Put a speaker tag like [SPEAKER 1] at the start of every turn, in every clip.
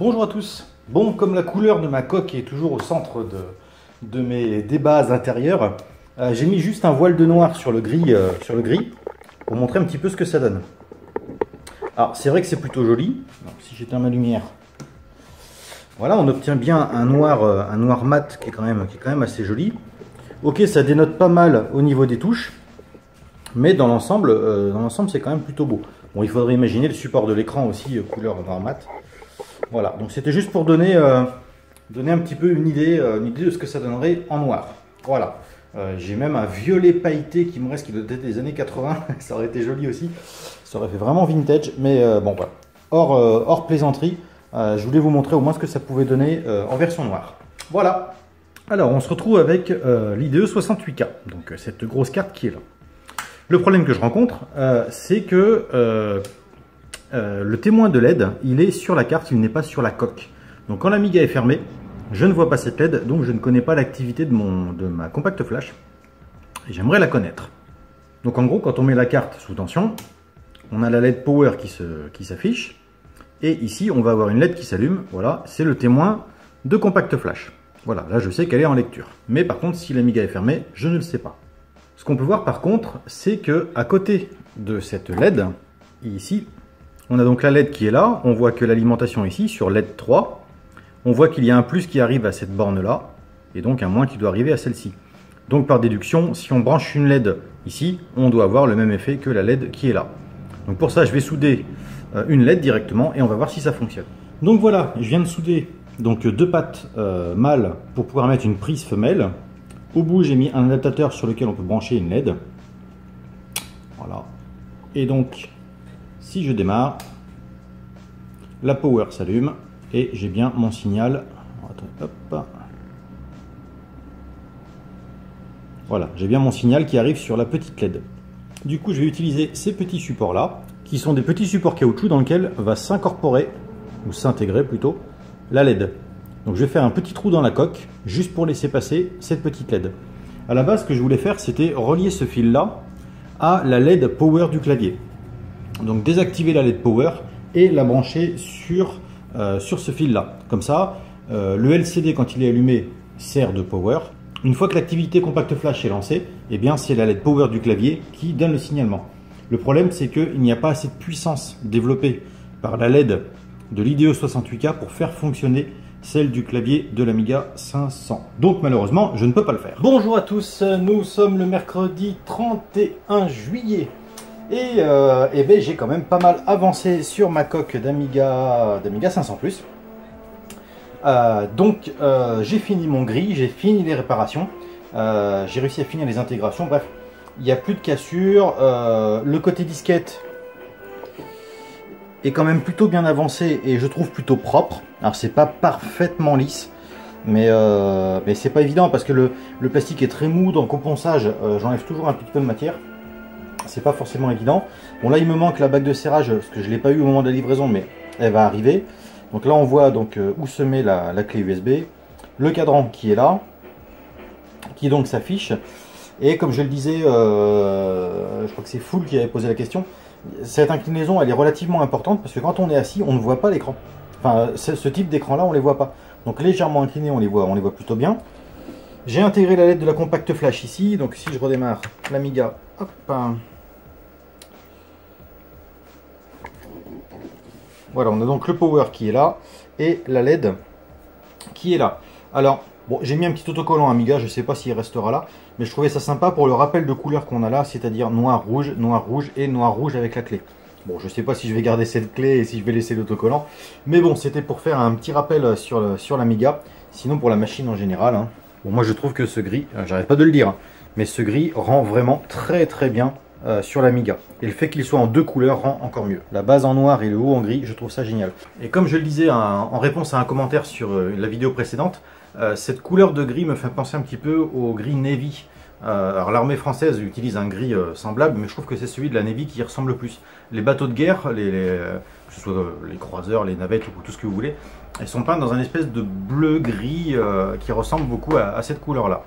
[SPEAKER 1] Bonjour à tous. Bon, comme la couleur de ma coque est toujours au centre de mes débats intérieurs, j'ai mis juste un voile de noir sur le gris pour montrer un petit peu ce que ça donne. Alors c'est vrai que c'est plutôt joli. Alors, si j'éteins ma lumière, voilà, on obtient bien un noir mat qui est quand même assez joli. Ok, ça dénote pas mal au niveau des touches, mais dans l'ensemble c'est quand même plutôt beau. Bon, il faudrait imaginer le support de l'écran aussi couleur noir mat. Voilà, donc c'était juste pour donner un petit peu une idée de ce que ça donnerait en noir. Voilà, j'ai même un violet pailleté qui me reste, qui doit être des années 80, ça aurait été joli aussi, ça aurait fait vraiment vintage, mais bon voilà. Hors plaisanterie, je voulais vous montrer au moins ce que ça pouvait donner en version noire. Voilà, alors on se retrouve avec l'IDE 68K, donc cette grosse carte qui est là. Le problème que je rencontre, c'est que le témoin de LED, il est sur la carte, il n'est pas sur la coque. Donc quand l'Amiga est fermée, je ne vois pas cette LED, donc je ne connais pas l'activité de ma compact flash. Et j'aimerais la connaître. Donc en gros, quand on met la carte sous tension, on a la LED power qui s'affiche. Et ici, on va avoir une LED qui s'allume. Voilà, c'est le témoin de compact flash. Voilà, là je sais qu'elle est en lecture. Mais par contre, si l'Amiga est fermée, je ne le sais pas. Ce qu'on peut voir par contre, c'est que à côté de cette LED, ici, on a donc la LED qui est là, on voit que l'alimentation ici, sur LED 3, on voit qu'il y a un plus qui arrive à cette borne-là, et donc un moins qui doit arriver à celle-ci. Donc par déduction, si on branche une LED ici, on doit avoir le même effet que la LED qui est là. Donc pour ça, je vais souder une LED directement, et on va voir si ça fonctionne. Donc voilà, je viens de souder donc deux pattes mâles pour pouvoir mettre une prise femelle. Au bout, j'ai mis un adaptateur sur lequel on peut brancher une LED. Voilà. Et donc, si je démarre, la power s'allume et j'ai bien mon signal. Hop. Voilà, j'ai bien mon signal qui arrive sur la petite LED. Du coup, je vais utiliser ces petits supports-là, qui sont des petits supports caoutchouc dans lesquels va s'incorporer, ou s'intégrer plutôt, la LED. Donc je vais faire un petit trou dans la coque, juste pour laisser passer cette petite LED. À la base, ce que je voulais faire, c'était relier ce fil-là à la LED power du clavier. Donc désactiver la LED power et la brancher sur ce fil-là. Comme ça, le LCD, quand il est allumé, sert de power. Une fois que l'activité compact flash est lancée, eh bien c'est la LED power du clavier qui donne le signalement. Le problème, c'est qu'il n'y a pas assez de puissance développée par la LED de l'IDE 68K pour faire fonctionner celle du clavier de l'Amiga 500. Donc malheureusement, je ne peux pas le faire. Bonjour à tous, nous sommes le mercredi 31 juillet. Et ben, j'ai quand même pas mal avancé sur ma coque d'Amiga 500 Plus. Donc j'ai fini mon gris, j'ai fini les réparations, j'ai réussi à finir les intégrations, bref, il n'y a plus de cassure, le côté disquette est quand même plutôt bien avancé et je trouve plutôt propre. Alors c'est pas parfaitement lisse, mais c'est pas évident parce que le plastique est très mou, donc au ponçage j'enlève toujours un petit peu de matière. C'est pas forcément évident. Bon là il me manque la bague de serrage parce que je l'ai pas eu au moment de la livraison, mais elle va arriver. Donc là on voit donc où se met la clé USB, le cadran qui est là, qui donc s'affiche. Et comme je le disais, je crois que c'est Full qui avait posé la question, cette inclinaison elle est relativement importante parce que quand on est assis on ne voit pas l'écran. Enfin ce type d'écran là on les voit pas. Donc légèrement incliné on les voit plutôt bien. J'ai intégré la LED de la compact flash ici, donc si je redémarre l'Amiga, hop. Voilà, on a donc le power qui est là et la LED qui est là. Alors, bon, j'ai mis un petit autocollant Amiga, je ne sais pas s'il restera là, mais je trouvais ça sympa pour le rappel de couleur qu'on a là, c'est-à-dire noir, rouge et noir, rouge avec la clé. Bon, je ne sais pas si je vais garder cette clé et si je vais laisser l'autocollant, mais bon, c'était pour faire un petit rappel sur l'Amiga, sinon pour la machine en général. Hein. Bon, moi je trouve que ce gris, j'arrête pas de le dire, hein, mais ce gris rend vraiment très très bien sur l'Amiga. Et le fait qu'il soit en deux couleurs rend encore mieux. La base en noir et le haut en gris, je trouve ça génial. Et comme je le disais en réponse à un commentaire sur la vidéo précédente, cette couleur de gris me fait penser un petit peu au gris Navy. Alors l'armée française utilise un gris semblable, mais je trouve que c'est celui de la Navy qui ressemble le plus. Les bateaux de guerre, que ce soit les croiseurs, les navettes ou tout ce que vous voulez, elles sont peintes dans un espèce de bleu-gris qui ressemble beaucoup à cette couleur-là.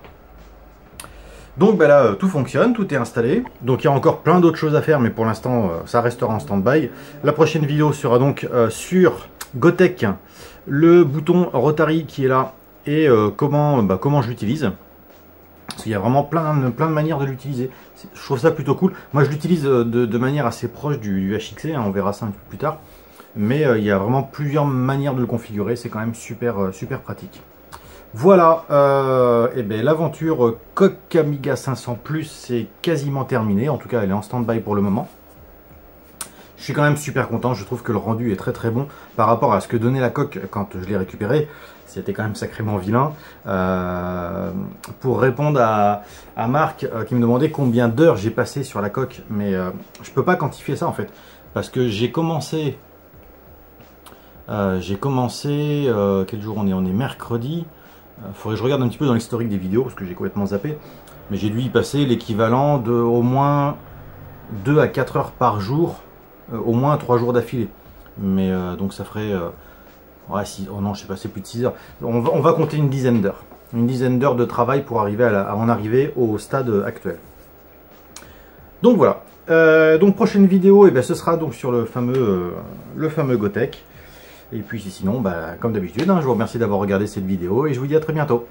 [SPEAKER 1] Donc bah là, tout fonctionne, tout est installé. Donc il y a encore plein d'autres choses à faire, mais pour l'instant, ça restera en stand-by. La prochaine vidéo sera donc sur Gotek le bouton Rotary qui est là et comment je l'utilise. Parce qu'il y a vraiment plein de manières de l'utiliser. Je trouve ça plutôt cool. Moi je l'utilise de manière assez proche du HXC, hein, on verra ça un peu plus tard. Mais il y a vraiment plusieurs manières de le configurer, c'est quand même super pratique. Voilà, et bien l'aventure coque Amiga 500 Plus c'est quasiment terminée. En tout cas elle est en stand-by pour le moment. Je suis quand même super content, je trouve que le rendu est très bon par rapport à ce que donnait la coque quand je l'ai récupéré. C'était quand même sacrément vilain. Pour répondre à Marc qui me demandait combien d'heures j'ai passé sur la coque, mais je peux pas quantifier ça en fait, parce que j'ai commencé, quel jour on est? On est mercredi. Faudrait que je regarde un petit peu dans l'historique des vidéos parce que j'ai complètement zappé, mais j'ai dû y passer l'équivalent de au moins 2 à 4 heures par jour, au moins 3 jours d'affilée. Mais donc ça ferait ouais, oh non, je sais pas, c'est plus de 6 heures. On va compter une dizaine d'heures. Une dizaine d'heures de travail pour arriver à en arriver au stade actuel. Donc voilà. Donc prochaine vidéo, et ce sera donc sur le fameux Gotek. Et puis sinon, comme d'habitude, hein, je vous remercie d'avoir regardé cette vidéo et je vous dis à très bientôt.